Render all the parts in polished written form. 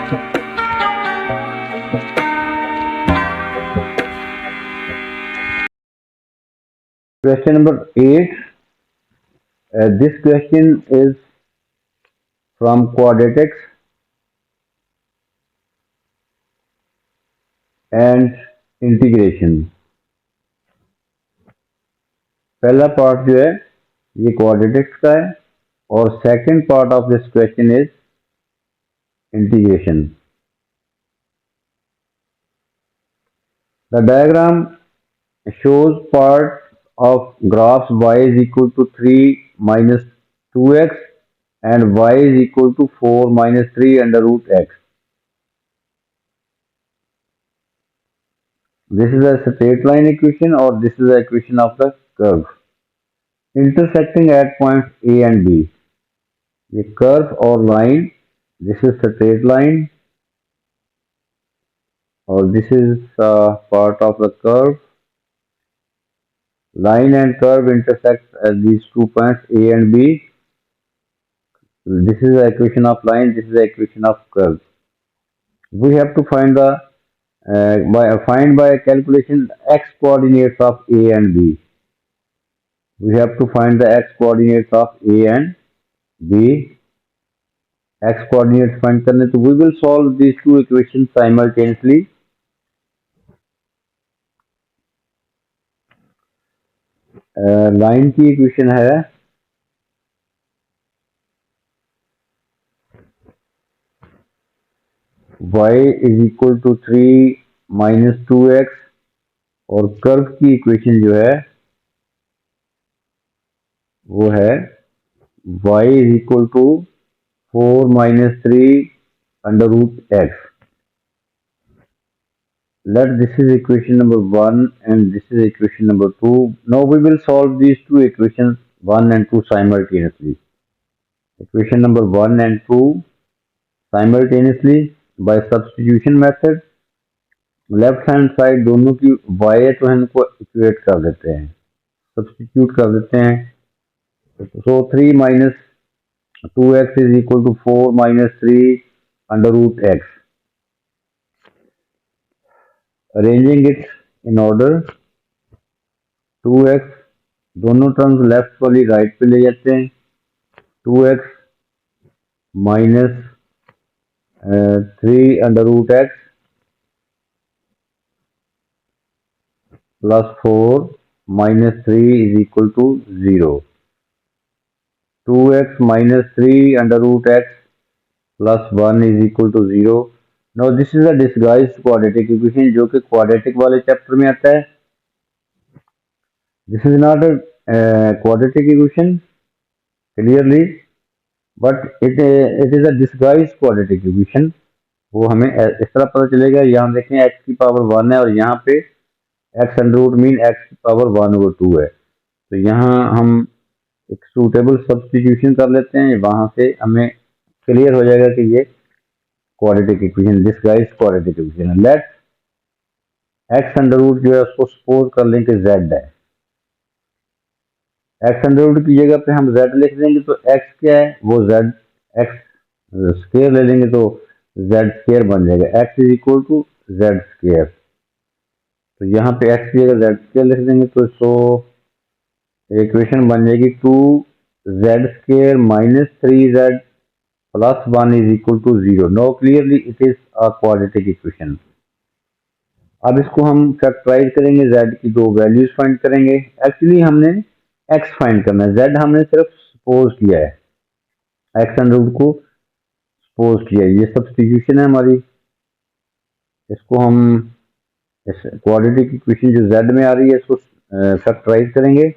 Question number 8. This question is from Quadratics and Integration. पहला part जो है ये क्वाड्रेटिक्स का है और second part of this question is integration. The diagram shows parts of graphs y is equal to 3 minus 2x and y is equal to 4 minus 3 under root x. This is a straight line equation or this is the equation of the curve intersecting at points A and B. ये curve और line, this is straight line or this is part of the curve. Line and curve intersect at these 2 points A and B. This is the equation of line, this is the equation of curve. We have to find the by calculation x coordinates of A and B. We have to find the x coordinates of A and B. X coordinates find करने, तो we will solve these two equations simultaneously. Line की equation है y is equal to 3 minus 2x और curve की equation जो है वो है y is equal to 4 minus 3 under root x. Let this is equation number 1 and this is equation number 2. Now we will solve these two equations 1 and 2 simultaneously. Equation number 1 and 2 simultaneously by substitution method. Left hand side दोनों की y है तो इनको equate कर देते हैं, substitute कर देते हैं. So 3 minus 2x is equal to 4 minus 3 under root x. Arranging it in order, 2x दोनों टर्म्स लेफ्ट वाली राइट पे ले जाते हैं. 2x minus 3 under root X plus 4 minus 3 is equal to 0. 2x minus 3 under root X plus 1 is equal to 0. Now this is a disguised quadratic equation जो कि quadratic वाले chapter में आता है. This is not a quadratic equation clearly, but it is a disguised quadratic equation. वो हमें इस तरह पता चलेगा. यहाँ देखें x की पावर 1 है और यहाँ पे x under root mean x की पावर 1/2 है. तो यहाँ हम एक सूटेबल सब्सटीट्यूशन कर लेते हैं, वहां से हमें क्लियर हो जाएगा कि ये quadratic equation, disguised quadratic equation है. लेट x अंडर रूट जो है उसको सपोज कर लें कि z है. x अंडर रूट की जगह पे हम z लिख देंगे तो x क्या है वो z, x स्क्वायर ले लेंगे तो z स्क्वायर बन जाएगा. x is equal to z square. तो यहाँ पे x की जगह z स्क्वायर लिख देंगे तो सो इक्वेशन बन जाएगी 2z square minus 3z plus 1 is equal to 0. No clearly it is a quadratic equation. अब इसको हम फैक्टराइज करेंगे, z की दो वैल्यूज फाइंड करेंगे. एक्चुअली हमने x फाइंड करना है, z हमने सिर्फ सपोज किया है, x अंडर रूट को सपोज किया है. ये सब्सटीट्यूशन है हमारी. इसको हम इस क्वाड्रेटिक इक्वेशन जो z में आ रही है इसको फैक्टराइज करेंगे.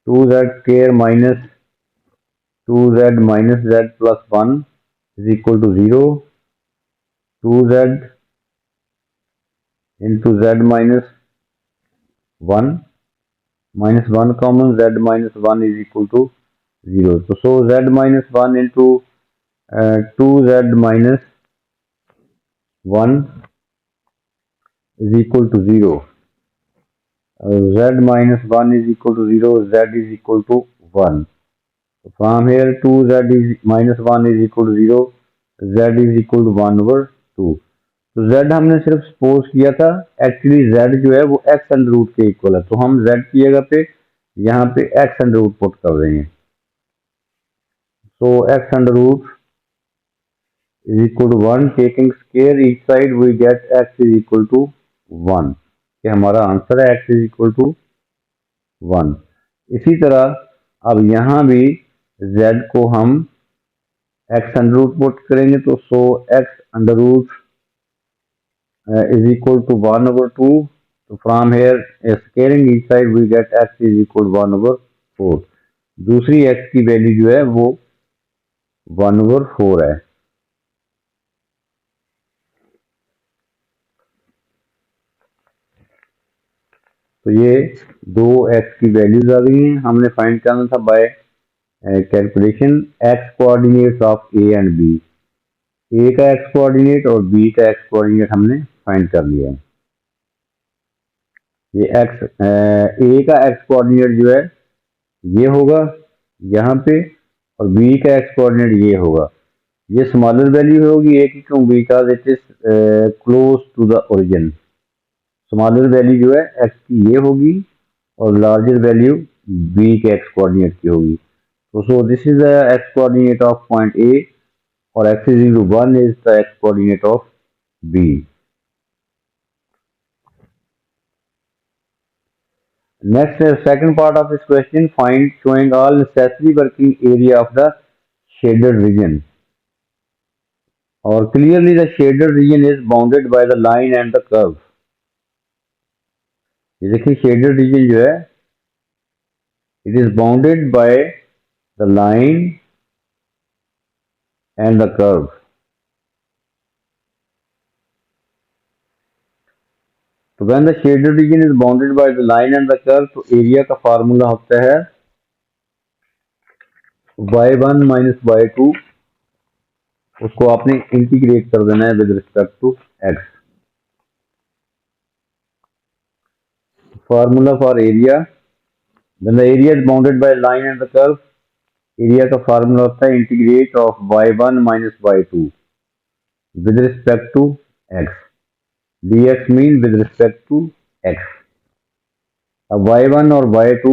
2z square minus 2z minus z plus 1 is equal to 0. 2z into z minus 1 minus 1 common, z minus 1 is equal to 0. So z minus 1 into 2z minus 1 is equal to 0. Z minus 1 is equal to 0, z is equal to 1. From here 2z is minus 1 is equal to 0. z is equal to 1/2। तो z हमने सिर्फ suppose किया था, actually z जो है वो x under root के equal है, तो हम z की जगह पे यहाँ पे x अंडर रूट पुट कर देंगे। So x under root is equal to 1, taking square each side we get x is equal to 1। ये हमारा आंसर है, x is equal to 1। इसी तरह अब यहाँ भी z को हम x अंडर रूट पुट करेंगे, तो so x under root is equal to 1/2। तो from here squaring each side we get x is equal to 1/4। दूसरी x की वैल्यू जो है वो 1/4 है। तो ये दो x की वैल्यूज आ गई हैं, हमने फाइंड करना था by calculation x coordinates of a and b। a का x कोऑर्डिनेट और b का x कोऑर्डिनेट हमने फाइंड कर लिया है। ये a का x कोऑर्डिनेट जो है ये होगा यहाँ पे, और b का x कोऑर्डिनेट ये होगा। ये स्मॉलर वैल्यू होगी a की, क्यों? Because it is close to the origin. Smaller value जो है x की ये होगी और लार्जर वैल्यू b के x कोऑर्डिनेट की होगी। तो so this is the x coordinate of point a और x is equal to 1 is the x coordinate of b। Next, second part of this question, find showing all necessary working area of the shaded region, or clearly the shaded region is bounded by the line and the curve। ये देखिए shaded region जो है it is bounded by the line and the curve। तो when the shaded region is bounded by the line and the curve, तो area का formula होता है y1 minus y2, उसको आपने इंटीग्रेट कर देना है with respect to x। Formula for area, when the area is bounded by line and the curve, area का फार्मूला होता है integrate of y1 minus y2 with respect to x। dx mean with respect to x। अब y1 और y2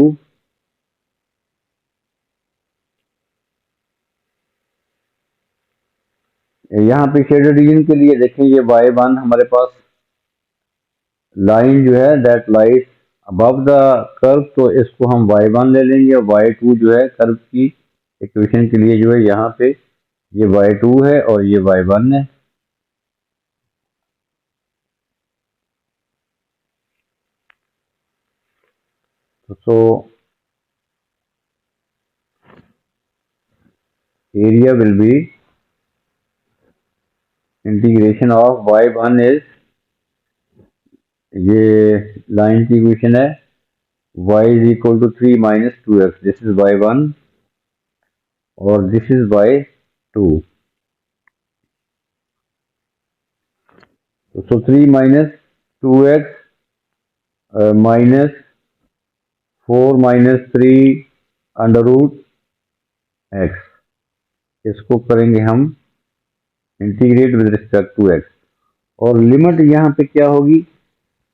यहाँ पे shaded region के लिए देखें, ये y1 हमारे पास लाइन जो है that lies above the curve, तो इसको हम y1 ले लेंगे, और y2 जो है कर्व की इक्वेशन के लिए जो है यहाँ पे ये y2 है और ये y1 है। तो area will be integration of y1 is, ये लाइन की इक्वेशन है y is equal to 3 minus 2x, this is y1 और दिस इज y2। तो 3 minus 2x minus 4 minus 3 under root x, इसको करेंगे हम integrate with respect to x। और limit यहाँ पे क्या होगी,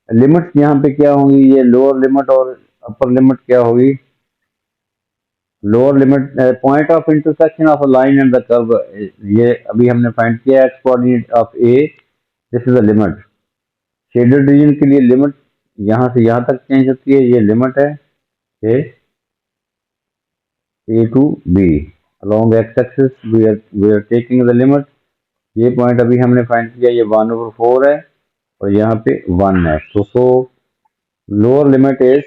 लिमिट्स यहाँ पे क्या होंगी, ये लोअर लिमिट और अपर लिमिट क्या होगी। Lower limit point of intersection of a line and the curve, ये अभी हमने फाइंड किया x coordinate of a, this is the limit. Shaded region के लिए लिमिट यहाँ से यहाँ तक चेंज होती है, ये लिमिट है a to b along x axis we are taking the limit। ये पॉइंट अभी हमने फाइंड किया, ये 1/4 है और यहाँ पे 1 है। तो सो lower limit is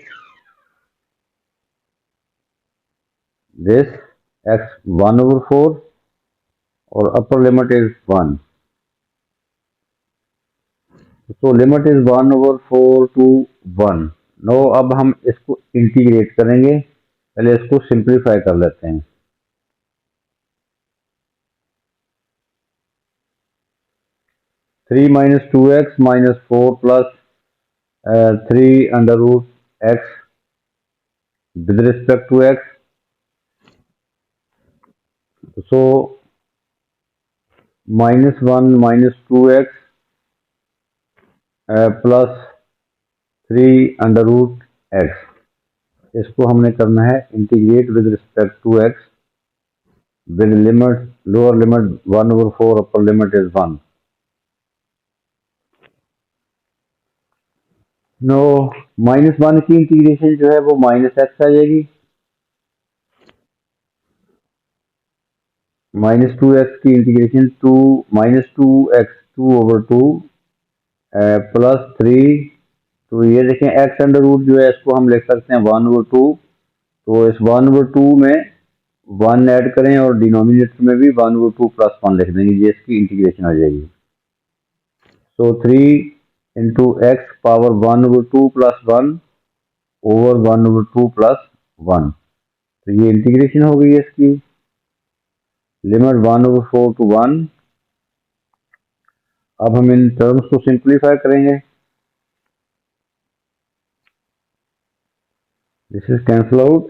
this x 1/4 और अपर लिमिट इज 1। तो लिमिट इज 1/4 टू 1। नो अब हम इसको इंटीग्रेट करेंगे, पहले इसको सिंप्लीफाई कर लेते हैं। 3 minus 2x minus 4 plus 3 under root x with respect to x। So -1 -2x plus 3 √x। इसको हमने करना है integrate with respect to x with limit lower limit 1/4, upper limit is 1. No -1 की इंटीग्रेशन जो है वो -x आ जाएगी, -2x की इंटीग्रेशन -2x 2/2 +3। तो ये देखें x अंडर रूट जो है इसको हम लिख सकते हैं 1/2। तो इस 1/2 में 1 ऐड करें और डिनोमिनेटर में भी 1/2 + 1 लिख देंगे, ये इसकी इंटीग्रेशन आ जाएगी। So 3 into x power 1/2 + 1 over 1/2 + 1। तो ये इंटीग्रेशन हो गई है इसकी, लिमिट 1/4 to 1। अब हम इन टर्म्स को सिंप्लीफाई करेंगे। This is cancel out,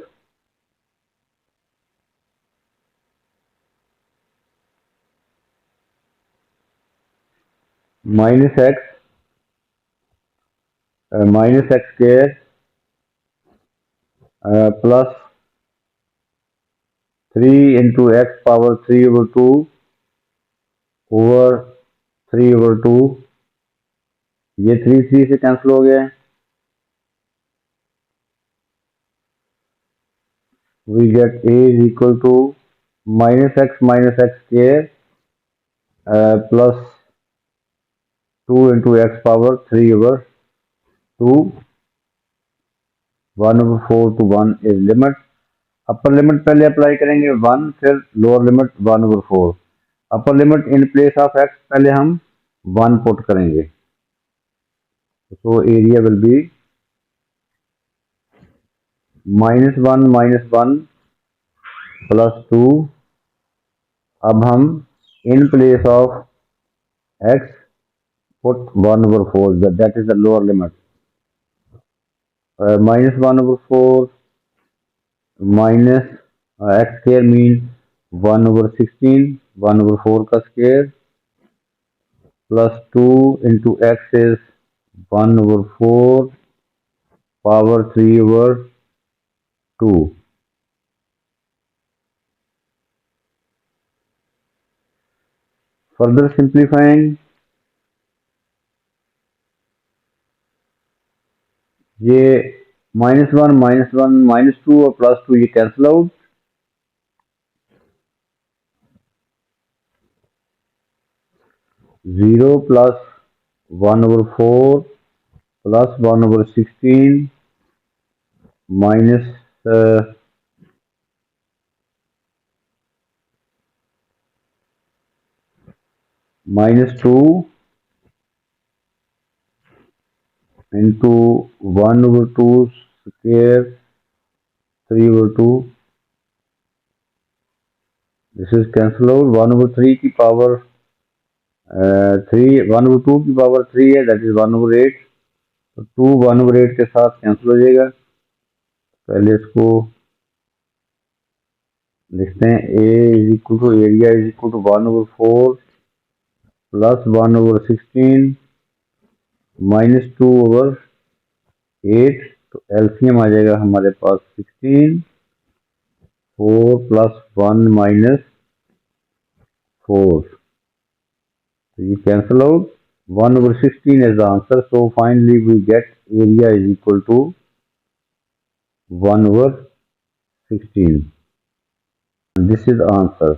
-x plus 3 into x power 3/2 over 3/2। ये 3 से कैंसिल हो गया है। We get a is equal to -x plus 2 into x power 3/2, 1/4 to 1 is limit। Upper limit पहले अप्लाई करेंगे 1, फिर lower limit 1/4। Upper limit in place of x पहले हम 1 पुट करेंगे, तो एरिया विल बी -1 प्लस 2। अब हम in place of x put 1/4, that is the lower limit. -1/4 minus x square means 1/16, 1/4 का square plus 2 into x is 1/4 power 3/2। Further simplifying, ये -1 -2 और +2 ये cancel out. 0 plus 1/4 plus 1/16 minus -2 into 1/2 square 3/2। This is cancel out. 1/3 की power 1/2 की power 3 है, that is 1/8। तो 2 1/8 के साथ कैंसिल हो जाएगा। पहले इसको लिखते हैं, A is equal to area is equal to 1/4 plus 1/16 -2/8। तो एलसीएम आ जाएगा हमारे पास 16, 4 + 1 -4। So you cancel out, 1/16 is the answer. So finally we get area is equal to 1/16. And this is the answer.